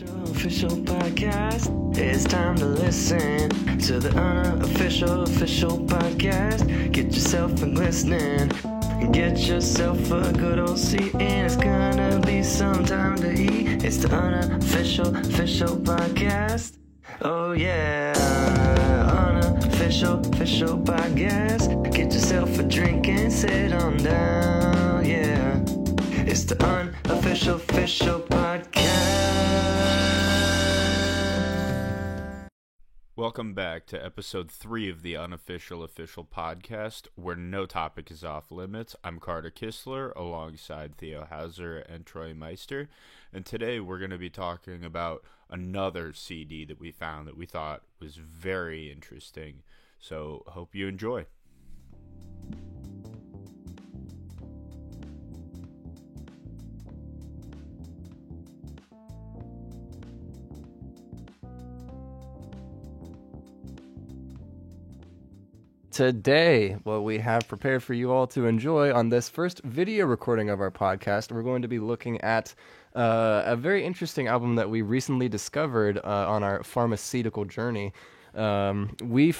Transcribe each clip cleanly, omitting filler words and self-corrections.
Official podcast. It's time to listen to the unofficial podcast. Get yourself a listening and get yourself a good old seat. And it's gonna be some time to eat. It's the unofficial podcast. Oh yeah, unofficial podcast. Get yourself a drink and sit on down. Yeah, it's the unofficial podcast. Welcome back to episode 3 of the Unofficial Official Podcast, where no topic is off limits. I'm Carter Kistler, alongside Theo Hauser and Troy Meister, and today we're going to be talking about another CD that we found that we thought was very interesting. So, hope you enjoy. Today, what we have prepared for you all to enjoy on this first video recording of our podcast, we're going to be looking at a very interesting album that we recently discovered on our pharmaceutical journey. We were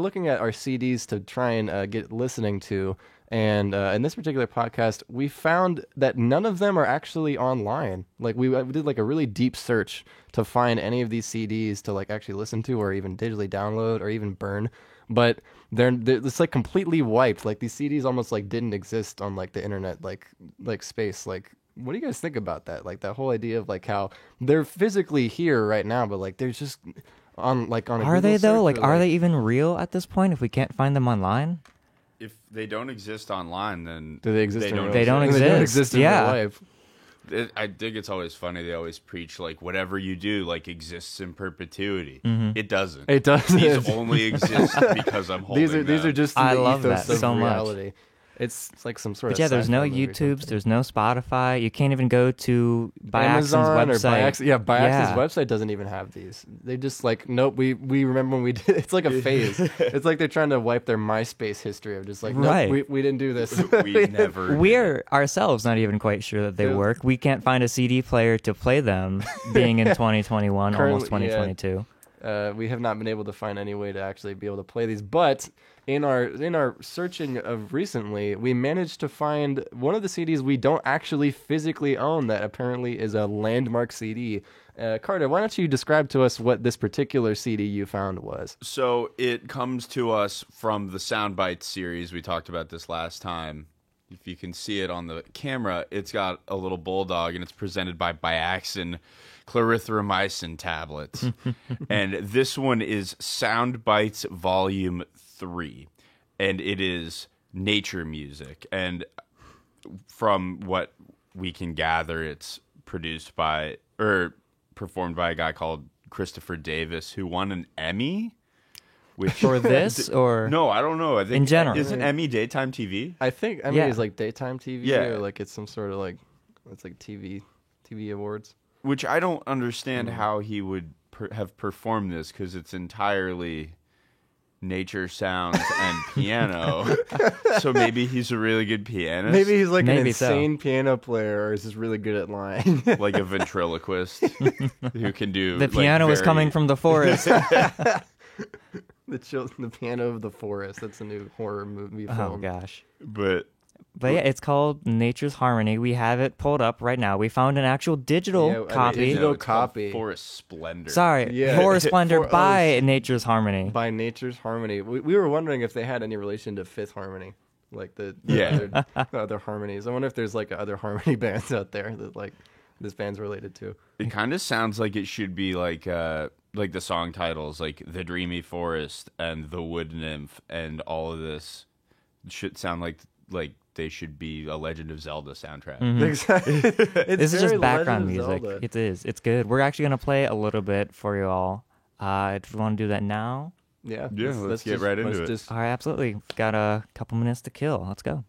looking at our CDs to try and get listening to, and in this particular podcast, we found that none of them are actually online. Like we did like a really deep search to find any of these CDs to like actually listen to, or even digitally download, or even burn. But it's like completely wiped. Like these CDs almost like didn't exist on like the internet, like space. Like, what do you guys think about that? Like that whole idea of like how they're physically here right now, but like they're just on a Are they though? Like, are they even real at this point if we can't find them online? If they don't exist online, then do they exist? They don't exist. They don't exist in real life. I think it's always funny. They always preach like whatever you do like exists in perpetuity. Mm-hmm. It doesn't. It doesn't. These only exist because I'm holding them. These are just in I the love ethos that of so reality. much. It's like some sort But of. yeah, there's no sci-fi movie or YouTubes, something. there's no Spotify. You can't even go to Biaxon's Amazon website. or Biaxon's website doesn't even have these. They just like, nope, we remember when we did. It's like a phase. It's like they're trying to wipe their MySpace history of just like, nope, Right. we didn't do this. We never. We're ourselves not even quite sure that they Yeah. work. We can't find a CD player to play them, being in 2021, almost Currently, yeah. 2022. We have not been able to find any way to actually be able to play these, but in our searching of recently, we managed to find one of the CDs we don't actually physically own that apparently is a landmark CD. Carter, why don't you describe to us what this particular CD you found was? So it comes to us from the Soundbites series. We talked about this last time. If you can see it on the camera, it's got a little bulldog, and it's presented by Biaxon clarithromycin tablets. And this one is Soundbites Volume 3, and it is nature music. And from what we can gather, it's produced by, or performed by a guy called Christopher Davis, who won an Emmy. Which, For this, or no, I don't know. I think in general? Isn't Emmy daytime TV? I think Yeah. it's like daytime TV, Yeah. or like it's some sort of like it's like TV awards. Which I don't understand how he would have performed this, because it's entirely nature sounds and piano. So maybe he's a really good pianist. Maybe he's like an Maybe so. insane piano player, or is just really good at lying. Like a ventriloquist who can do the piano is coming from the forest. The Piano of the Forest. That's a new horror movie film. Oh gosh. But Yeah, it's called Nature's Harmony. We have it pulled up right now. We found an actual digital copy. digital it's called copy. Forest Splendor. Sorry, Yeah. Forest Splendor For- by Nature's Harmony. By Nature's Harmony. We were wondering if they had any relation to Fifth Harmony, like the other harmonies. I wonder if there's like other harmony bands out there that like this band's related to. It kind of sounds like it should be like the song titles, like The Dreamy Forest and The Wood Nymph, and all of this should sound like they should be a Legend of Zelda soundtrack. Exactly. This is just background music. It is. It's good. We're actually going to play a little bit for you all. If you want to do that now. Yeah. Let's get right into it. All right, absolutely. Got a couple minutes to kill. Let's go.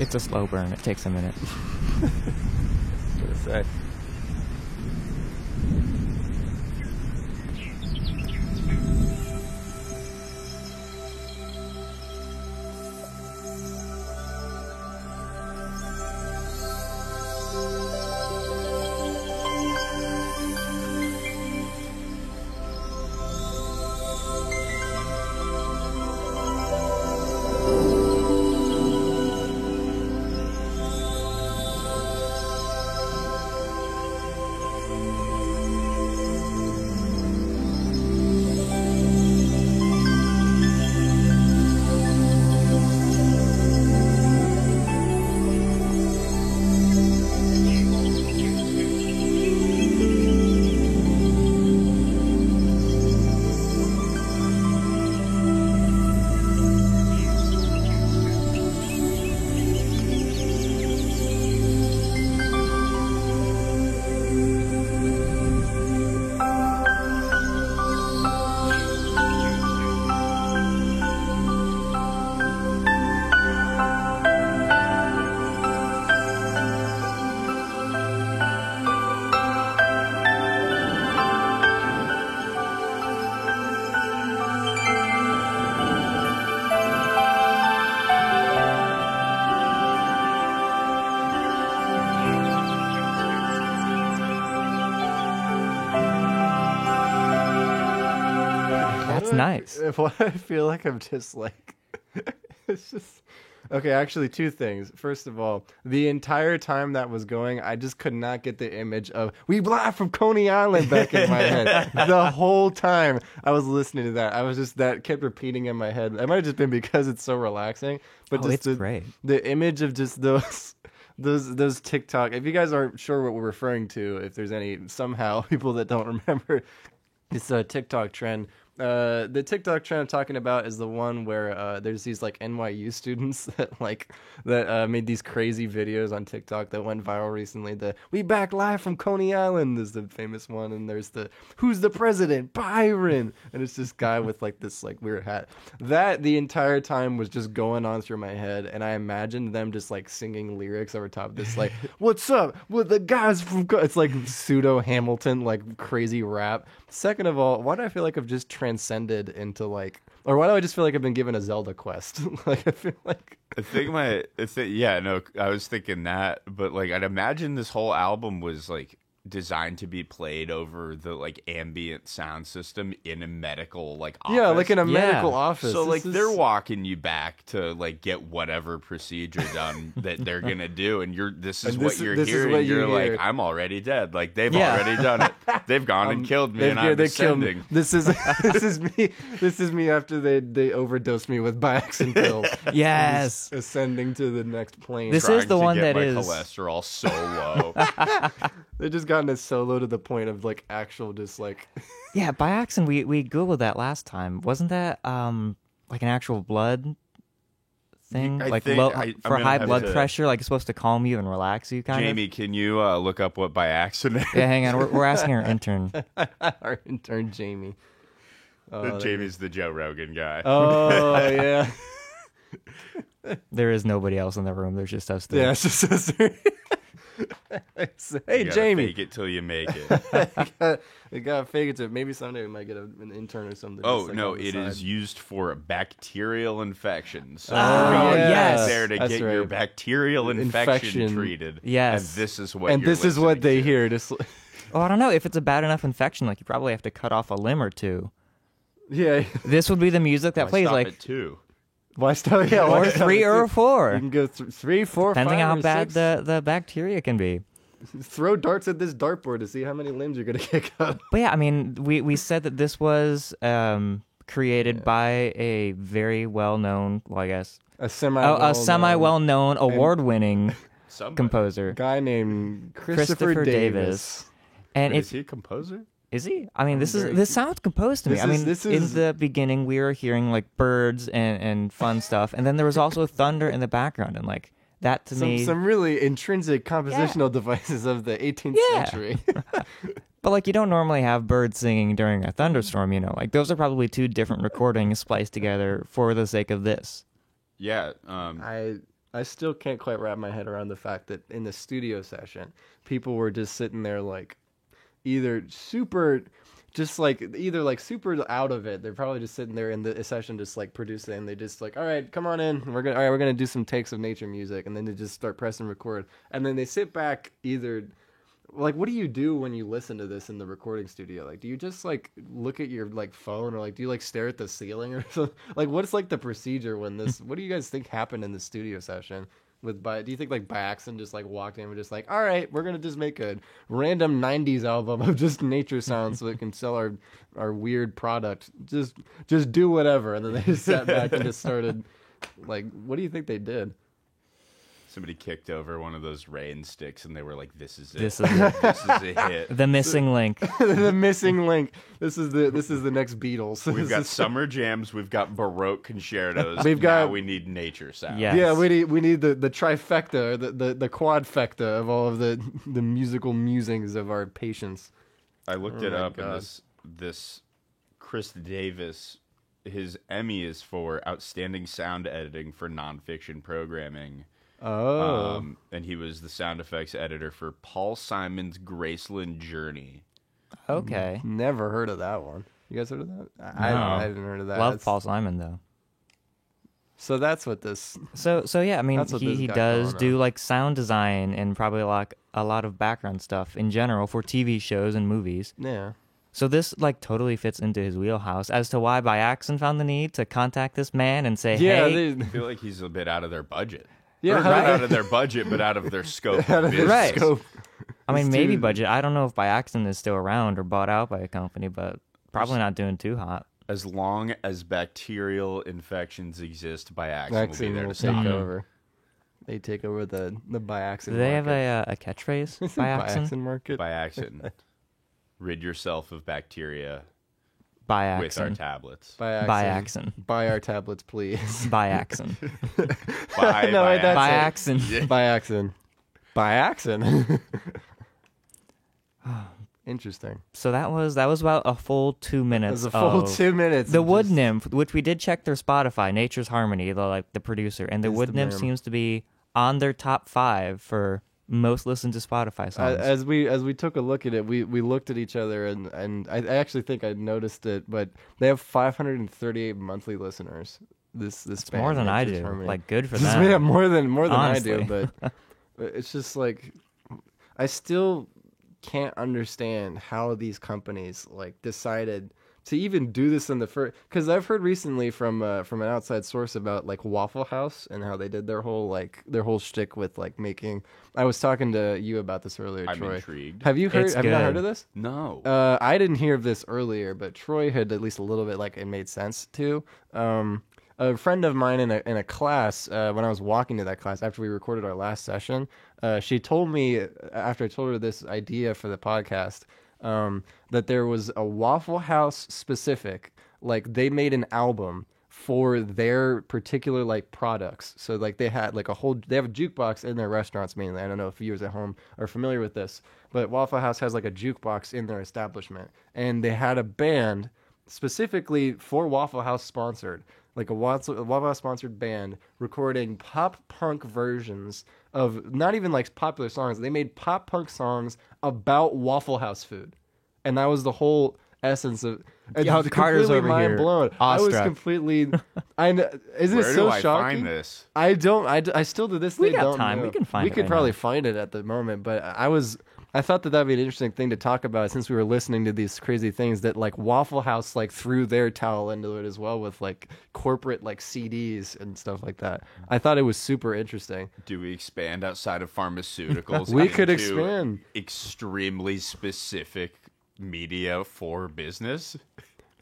It's a slow burn. It takes a minute. Gonna say. That's nice. Why I feel like I'm just like, it's just okay. Actually, two things. First of all, the entire time that was going, I just could not get the image of "We Live from Coney Island" back in my head. The whole time I was listening to that, I was just that kept repeating in my head. It might have just been because it's so relaxing, but just it's great. The image of just those TikTok. If you guys aren't sure what we're referring to, if there's any somehow people that don't remember, it's a TikTok trend. The TikTok trend I'm talking about is the one where there's these like NYU students that made these crazy videos on TikTok that went viral recently. The "We Back Live from Coney Island" is the famous one, and there's the "Who's the President? Byron," and it's this guy with like this like weird hat. That the entire time was just going on through my head, and I imagined them just like singing lyrics over top of this like "What's up with the guys from?" It's like pseudo Hamilton like crazy rap. Second of all, why do I feel like I've just transcended into like, or why do I just feel like I've been given a Zelda quest? Like I feel like I was thinking that, but like I'd imagine this whole album was like designed to be played over the like ambient sound system in a medical like office. Yeah, like in a medical office. So like they're walking you back to like get whatever procedure done that they're gonna do, and this is what you're hearing. You're like, I'm already dead. Like they've already done it. They've gone and killed me, and I'm ascending. This is me. This is me after they overdosed me with Bioxin pills. Yes, ascending to the next plane. This is the one that my is cholesterol so low. They just gotten it so low to the point of like actual just like yeah, Bioxin. We googled that last time. Wasn't that like an actual blood thing? For high blood pressure, like it's supposed to calm you and relax you, kind of. Jamie, can you look up what Bioxin is? Yeah, hang on. We're asking our intern. Our intern Jamie. Jamie's the Joe Rogan guy. Oh yeah. There is nobody else in the room. There's just us three. Yeah, it's just us three. Hey Jamie, fake it till you make it. You gotta fake it till maybe someday we might get an intern or something. Oh no, it is used for bacterial infections. So yes, there to get your bacterial infection treated. Yes, and this is what they hear. Just oh, I don't know if it's a bad enough infection. Like you probably have to cut off a limb or two. Yeah, this would be the music that plays like at 2. Why start? Yeah, or 3 or 4. You can go 3, 4, depending 5, on how or bad 6. the bacteria can be. Throw darts at this dartboard to see how many limbs you're gonna kick up. But yeah, I mean, we said that this was created by a very well-known, well, I guess, a semi-well-known, award-winning composer, guy named Christopher Davis. And is he a composer? Is he? I mean, this sounds composed to me. In the beginning, we were hearing like birds and fun stuff, and then there was also thunder in the background, and like that to me, some really intrinsic compositional devices of the 18th century. But like you don't normally have birds singing during a thunderstorm, you know. Like those are probably 2 different recordings spliced together for the sake of this. Yeah, I still can't quite wrap my head around the fact that in the studio session, people were just sitting there like either super out of it. They're probably just sitting there in the session just like producing, and they just like, all right, come on in. We're gonna do some takes of nature music, and then they just start pressing record. And then they sit back either like, what do you do when you listen to this in the recording studio? Like, do you just like look at your like phone, or like do you like stare at the ceiling or something? Like, what's like the procedure when this? What do you guys think happened in the studio session? Do you think like Biaxon just like walked in and just like, all right, we're gonna just make a random '90s album of just nature sounds so it can sell our weird product? Just do whatever, and then they just sat back and just started. Like, what do you think they did? Somebody kicked over one of those rain sticks, and they were like, "This is it. This is it. This is a hit. The missing link. The missing link. This is the next Beatles. We've got summer jams. We've got Baroque concertos. Now we need nature sounds. Yes. Yeah, we need the trifecta, the quadfecta of all of the musical musings of our patience. I looked it up, and this Chris Davis, his Emmy is for outstanding sound editing for nonfiction programming. Oh. And he was the sound effects editor for Paul Simon's Graceland Journey. Okay. Never heard of that one. You guys heard of that? No. I haven't heard of that. Love Paul Simon though. So that's what this. So yeah, I mean, he does do on. like sound design and probably like a lot of background stuff in general for TV shows and movies. Yeah. So this like totally fits into his wheelhouse. As to why Biaxon found the need to contact this man and say, "Hey," I feel like he's a bit out of their budget. Yeah, not out of their budget, but out of their scope. Out of their Right. scope. I mean, This maybe dude- budget. I don't know if Biaxon is still around or bought out by a company, but probably not doing too hot. As long as bacterial infections exist, Biaxon will be Biaxon there will to stop take it. over. They take over the Biaxon. Do they have market. a catchphrase? Biaxon Biaxon? market? Biaxon. Rid yourself of bacteria with our Biaxon. tablets. Biaxon. Buy our tablets, please. Biaxon. Buy No, wait, that's Biaxon. Biaxon. Biaxon. Interesting. So that was about a full 2 It minutes. was a full of 2 minutes. The of Wood just- Nymph, which we did check their Spotify, Nature's Harmony, the producer, and the Is Wood the Nymph man. seems to be on their top 5 for most listened to Spotify songs. As we took a look at it, we looked at each other, and I actually think I noticed it, but they have 538 monthly listeners. This band, more than I Nature's do. Harmony. Like, good for This is- them. yeah, more than I do, Honestly. but it's just like I still can't understand how these companies like decided to even do this in the first. Because I've heard recently from an outside source about like Waffle House and how they did their whole shtick with like making. I was talking to you about this earlier, I'm Troy. intrigued. Have you heard? It's Have you not good. heard of this? No. I didn't hear of this earlier, but Troy had at least a little bit like it made sense to. A friend of mine in a class, when I was walking to that class after we recorded our last session, she told me after I told her this idea for the podcast that there was a Waffle House specific, like they made an album for their particular like products. So like they had like they have a jukebox in their restaurants mainly. I don't know if viewers at home are familiar with this, but Waffle House has like a jukebox in their establishment, and they had a band specifically for Waffle House sponsored, like a Waffle House sponsored band recording pop punk versions of not even like popular songs. They made pop punk songs about Waffle House food, and that was the whole essence of. And Yeah, I was Carter's completely over mind here, blown. I was awestruck. completely. Isn't Where it so do I shocking? find this? I don't. I still to this We day got don't time. know. We can find We it could right probably now. find it at the moment, but I thought that'd be an interesting thing to talk about since we were listening to these crazy things that like Waffle House like threw their towel into it as well with like corporate like CDs and stuff like that. I thought it was super interesting. Do we expand outside of pharmaceuticals? We could into expand. Extremely specific media for business.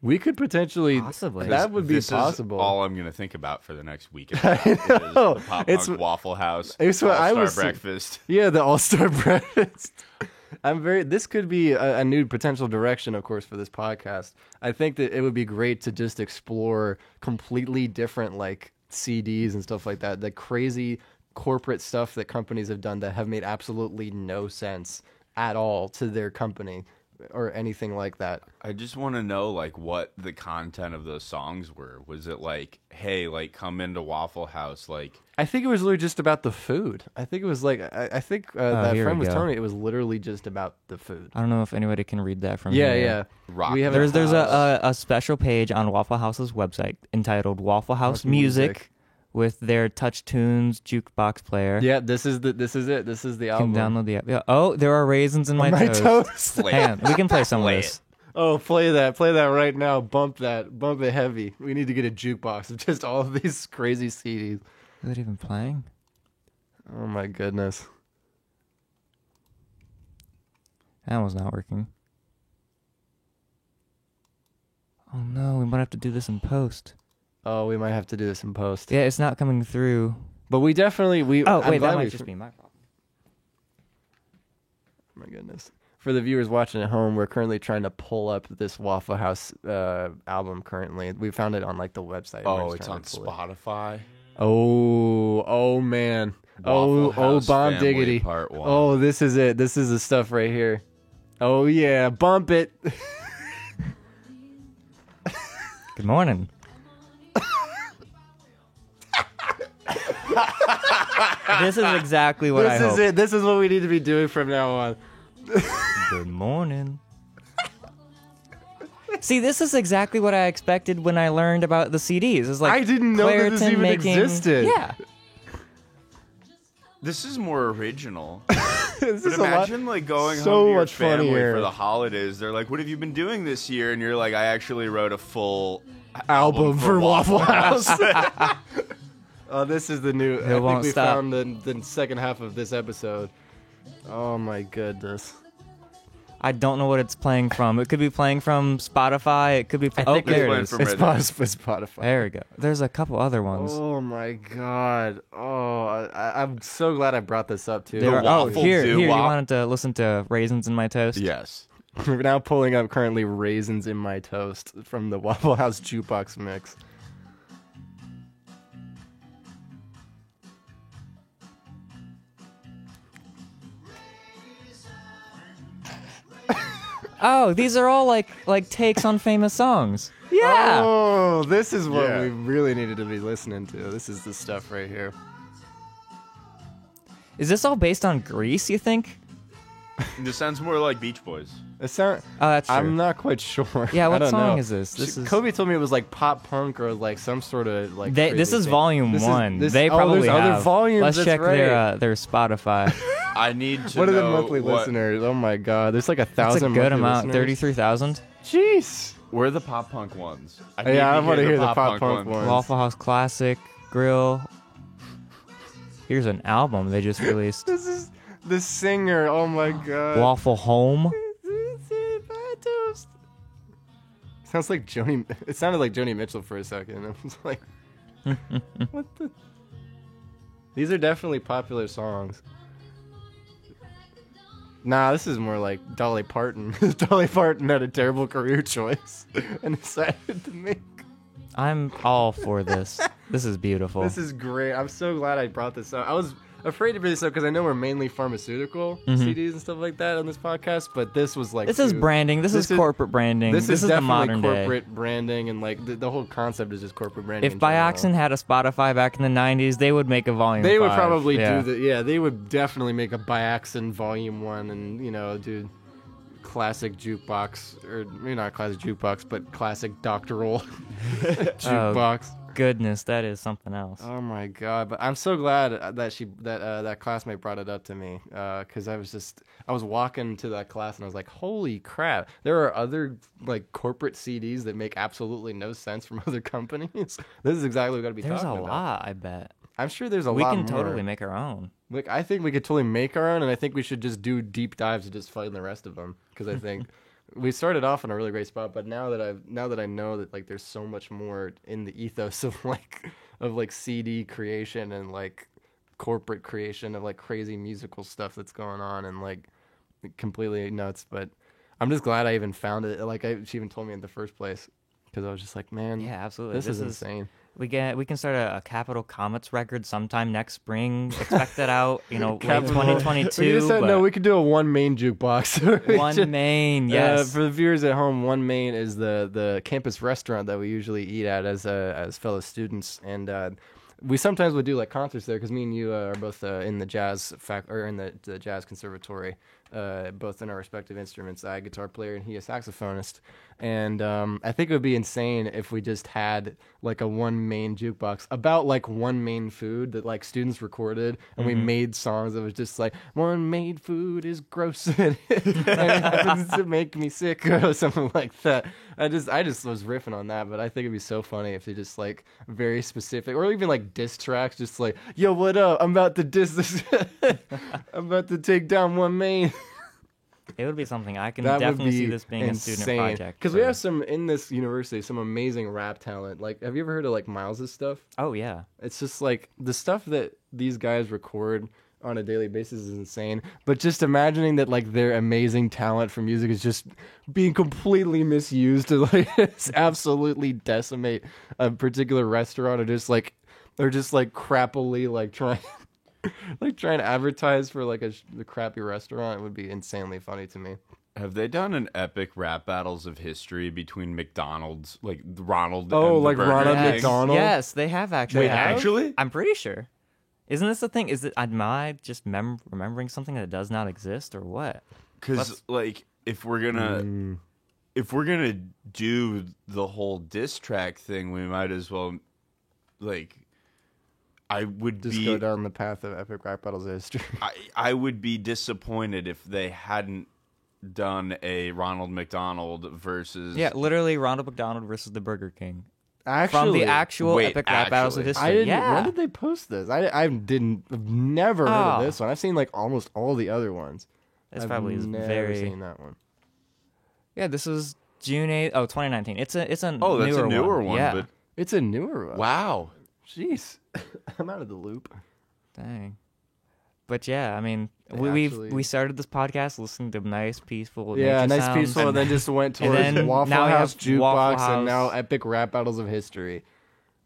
We could potentially Possibly. That would be This possible. Is all I'm going to think about for the next week. Is the Pop It's- Punk Waffle House. it's what I All-Star was- breakfast. Yeah, the All-Star Breakfast. This could be a new potential direction, of course, for this podcast. I think that it would be great to just explore completely different like CDs and stuff like that. The crazy corporate stuff that companies have done that have made absolutely no sense at all to their company. or anything like that. I just want to know like what the content of those songs were. Was it like, hey, like come into Waffle House, like? I think it was literally just about the food. I think it was like I think that friend was telling me it was literally just about the food. I don't know if anybody can read that from here. Yeah. Rock. There's a special page on Waffle House's website entitled Waffle House Music. With their Touch Tunes jukebox player. Yeah, this is it. This is the album. You can download the app. Yeah. Oh, there are raisins in my toast. Hang on, we can play some of this. Oh, play that right now. Bump it heavy. We need to get a jukebox of just all of these crazy CDs. Is it even playing? Oh my goodness. That was not working. Oh no, we might have to do this in post. Oh, we might have to do this in post. Yeah, it's not coming through. But we definitely Oh wait, that might just be my problem. Oh my goodness. For the viewers watching at home, we're currently trying to pull up this Waffle House album currently. We found it on like the website. Oh, it's on Spotify. Oh man. Oh, Bomb Diggity. Part 1. Oh, this is it. This is the stuff right here. Oh yeah, bump it. Good morning. This is exactly what I hope. This is it. This is what we need to be doing from now on. Good morning. See, this is exactly what I expected when I learned about the CDs. It's like I didn't know that this even existed. Yeah. This is more original. This but is imagine like going so home to your much family funnier. for the holidays. They're like, "What have you been doing this year?" And you're like, "I actually wrote a full album for Waffle House." Oh, this is the new. I think we found the second half of this episode. Oh my goodness. I don't know what it's playing from. It could be playing from Spotify. It could be. There it is. It's Spotify. There we go. There's a couple other ones. Oh my god. Oh, I'm so glad I brought this up too. Here. You wanted to listen to Raisins in My Toast? Yes. We're now pulling up currently Raisins in My Toast from the Waffle House jukebox mix. Oh, these are all like takes on famous songs. Yeah. Oh, this is what we really needed to be listening to. This is the stuff right here. Is this all based on Grease, you think? This sounds more like Beach Boys. That's true. I'm not quite sure. Yeah, what song know. is this? Kobe told me it was like pop punk or like some sort of like. This is volume 1. They probably have other volumes. Let's check right. their Spotify. I need to. What are know the monthly listeners? Oh my god, there's like 1,000. That's a good amount. 33,000. Jeez. Where are the pop punk ones? I want to hear the pop punk ones. Waffle House Classic Grill. Here's an album they just released. This is the singer. Oh my god. Waffle Home. Sounds like Joni. It sounded like Joni Mitchell for a second. I was like, what the? These are definitely popular songs. Nah, this is more like Dolly Parton. Dolly Parton had a terrible career choice and decided to make. I'm all for this. This is beautiful. This is great. I'm so glad I brought this up. I was afraid to bring this up because I know we're mainly pharmaceutical CDs and stuff like that on this podcast, but this was like... This is branding. This is corporate branding. This is the modern day. corporate branding, and like the whole concept is just corporate branding. If Bioxin had a Spotify back in the 90s, they would make a volume 5. They would probably do the... Yeah, they would definitely make a Bioxin volume 1 and, you know, do classic jukebox, or maybe not classic jukebox, but classic doctoral jukebox. Goodness, that is something else. Oh my god! But I'm so glad that classmate brought it up to me, because I was walking to that class and I was like, holy crap! There are other like corporate CDs that make absolutely no sense from other companies. This is exactly what we got to be talking about. There's a lot, I bet. I'm sure there's a lot more. We can totally make our own. Like, I think we could totally make our own, and I think we should just do deep dives and just find the rest of them, because I think. We started off in a really great spot, but now that I know that like there's so much more in the ethos of like CD creation and like corporate creation of like crazy musical stuff that's going on, and like completely nuts. But I'm just glad I even found it. Like she even told me in the first place, because I was just like, man, yeah, absolutely, this is insane. We can start a Capital Comets record sometime next spring. Expect that out, late 2022. No, we could do a One Main jukebox. One Main, yes. For the viewers at home, One Main is the campus restaurant that we usually eat at as fellow students, and we sometimes would do like concerts there because me and you are both in the jazz in the jazz conservatory, both in our respective instruments. I guitar player and he a saxophonist, and I think it would be insane if we just had like a One Main jukebox about like One Main food that like students recorded, and we made songs that was just like One Main food is gross and it happens to make me sick or something like that. I just was riffing on that, but I think it'd be so funny if they just like very specific or even like diss tracks, just like, yo, what up? I'm about to diss this. I'm about to take down One Main. It would be something. I can definitely see this being insane. A student project. Because we have some in this university, some amazing rap talent. Like, have you ever heard of like Miles's stuff? Oh yeah. It's just like the stuff that these guys record on a daily basis is insane. But just imagining that like their amazing talent for music is just being completely misused to like absolutely decimate a particular restaurant, or just like crappily like trying. Like trying to advertise for like a crappy restaurant would be insanely funny to me. Have they done an epic rap battles of history between McDonald's, like Ronald? Oh, and like Ronald McDonald? Yes, they have actually. Wait, actually? I'm pretty sure. Isn't this the thing? Am I just remembering something that does not exist, or what? Because like if we're gonna do the whole diss track thing, we might as well like. I would just go down the path of epic rap battles of history. I would be disappointed if they hadn't done a Ronald McDonald versus... Yeah, literally Ronald McDonald versus the Burger King. Actually, from the actual epic rap battles of history. When did they post this? I've never heard of this one. I've seen like almost all the other ones. It's probably never seen that one. Yeah, this was June 8th. Oh, 2019. It's a that's a newer one. Yeah. But it's a newer one. Wow. Jeez. I'm out of the loop. Dang. But yeah, I mean, we started this podcast listening to nice, peaceful nature sounds, peaceful, and then just went towards Waffle House Jukebox, and now epic rap battles of history.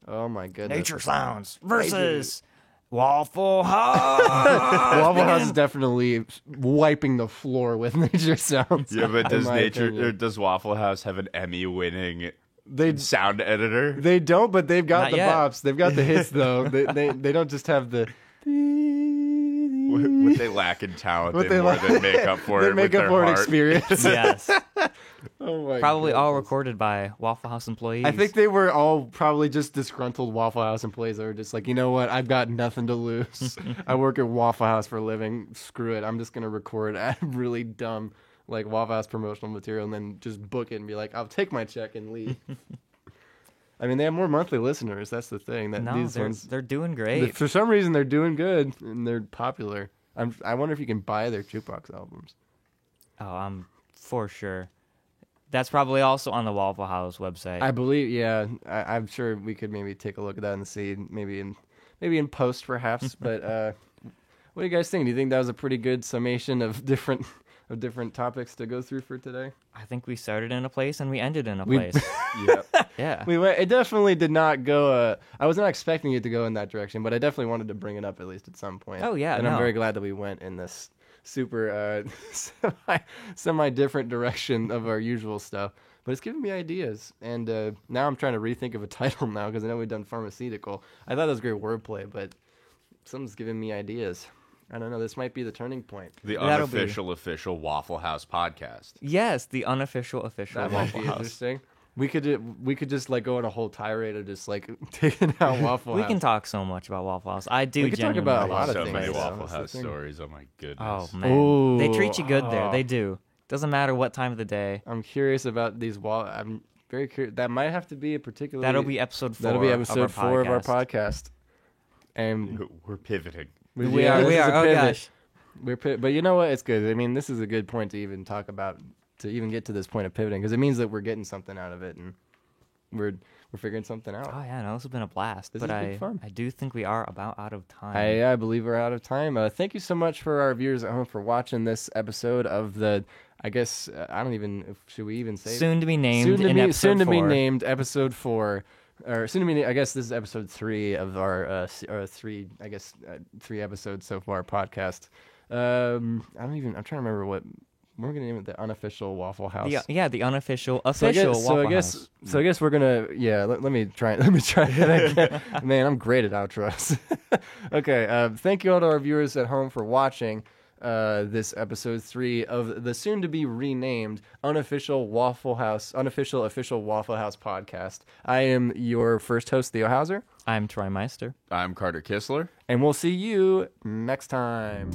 Oh my goodness. Nature sounds versus Waffle House. Waffle House is definitely wiping the floor with nature sounds. Yeah, but does Waffle House have an Emmy-winning sound editor? They don't, but they've got the bops. They've got the hits though. they don't just have the. What they lack in talent, they make up for it. They make up for it experience. Yes. Oh my probably all recorded by Waffle House employees. I think they were all probably just disgruntled Waffle House employees that were just like, you know what? I've got nothing to lose. I work at Waffle House for a living. Screw it. I'm just gonna record really dumb like Waffle House promotional material and then just book it and be like, I'll take my check and leave. I mean, they have more monthly listeners. That's the thing. They're doing great. For some reason, they're doing good and they're popular. I wonder if you can buy their jukebox albums. Oh, for sure. That's probably also on the Waffle House website. I believe, yeah. I'm sure we could maybe take a look at that and see, maybe in post, perhaps. But what do you guys think? Do you think that was a pretty good summation of different topics to go through for today? I think we started in a place and we ended in a place. Yeah. It definitely did not go. I was not expecting it to go in that direction, but I definitely wanted to bring it up at least at some point. Oh yeah, and I'm very glad that we went in this super semi different direction of our usual stuff. But it's giving me ideas, and now I'm trying to rethink of a title now because I know we've done pharmaceutical. I thought that was great wordplay, but something's giving me ideas. I don't know. This might be the turning point. The unofficial official Waffle House podcast. Yes, the unofficial official that Waffle might be House. Interesting. We could just like go on a whole tirade of just like taking out Waffle House. We can talk so much about Waffle House. I do. We can talk about a lot of so things. Many Waffle House stories. Oh my goodness. Oh man, Ooh. They treat you good there. They do. Doesn't matter what time of the day. I'm curious about these I'm very curious. That might have to be a particular. That'll be episode 4. That'll be episode 4 of our podcast. And we're pivoting. We are. Oh gosh. But you know what? It's good. I mean, this is a good point to even talk about, to even get to this point of pivoting, because it means that we're getting something out of it and we're figuring something out. Oh yeah, no, this has been a blast. This but has been fun. I do think we are about out of time. I believe we're out of time. Thank you so much for our viewers at home for watching this episode of the. I guess I don't even. Should we even say soon to be named? Soon to be named episode 4. or soon to be, I guess this is episode 3 of our 3 episodes so far podcast. I'm trying to remember what we're gonna name it. The unofficial Waffle House. The unofficial Waffle House. So I guess we're gonna let me try it again. Man, I'm great at outros. Okay, thank you all to our viewers at home for watching this episode 3 of the soon to be renamed official Waffle House podcast. I am your first host, Theo Hauser. I'm Troy Meister. I'm Carter Kistler. And we'll see you next time.